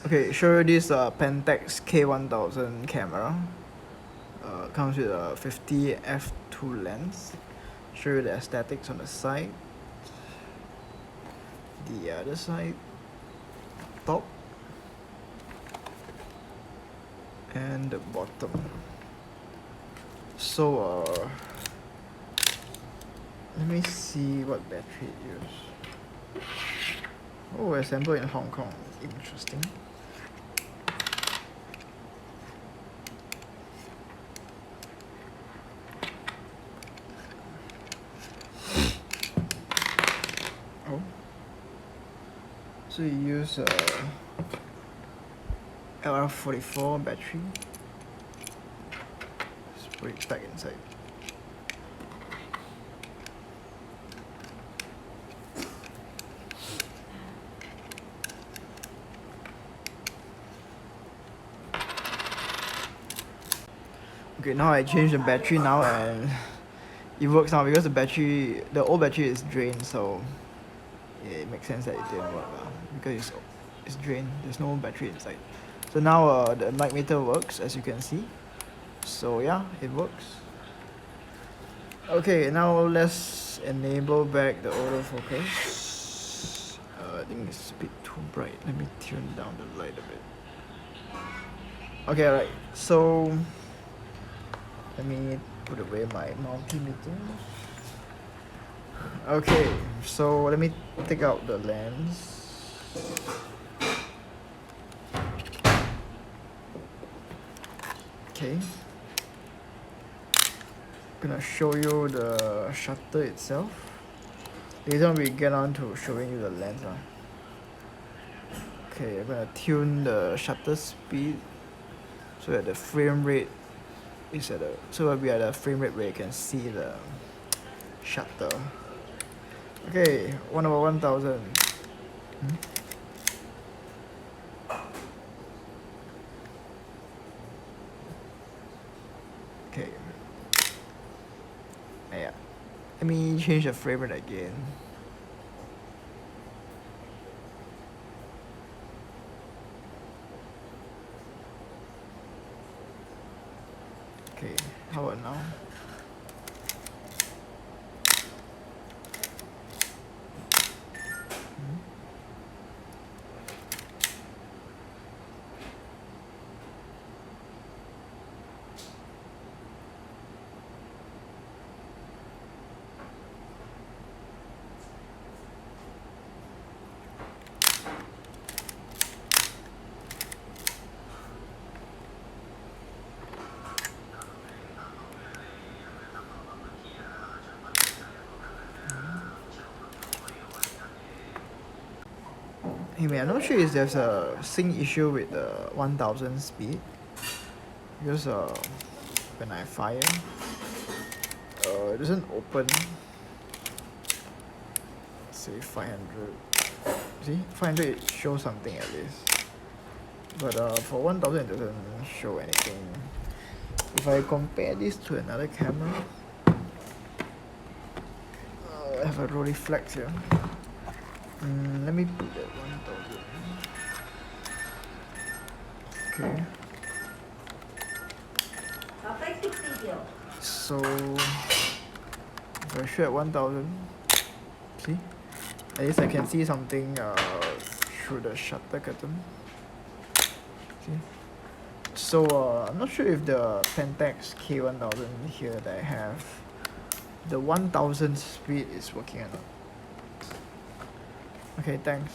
Okay, show you this Pentax K1000 camera. Comes with a 50 f2 lens. Show you the aesthetics on the side, the other side, top, and the bottom. So let me see what battery it uses. Oh, assembled in Hong Kong. Interesting. Oh, so you use LR44 battery. Just put it back inside. Okay, now I changed the battery now and it works now because the old battery is drained, so yeah, it makes sense that it didn't work because it's drained. There's no battery inside. So now the mic meter works, as you can see. So yeah, it works. Okay, now let's enable back the autofocus. I think it's a bit too bright. Let me tune down the light a bit. Okay, alright. So let me put away my multimeter. Okay, so let me take out the lens. Okay. Gonna show you the shutter itself. Later on we get on to showing you the lens. Okay, I'm gonna tune the shutter speed so that the frame rate is at so we are at a frame rate where you can see the shutter. Okay, 1/1000. Okay. Yeah. Let me change the frame rate again. Okay, how about now? Anyway, I'm not sure if there's a sync issue with the 1000 speed because when I fire, it doesn't open. Say 500. See, 500 it shows something at least, but for 1000 it doesn't show anything. If I compare this to another camera, I have a Rolleiflex here. Let me put that 1000. Okay. So if I shoot at 1000, see, at least I can see something through the shutter curtain. See. So I'm not sure if the Pentax K1000 here that I have, the 1000 speed is working or not. Okay, thanks.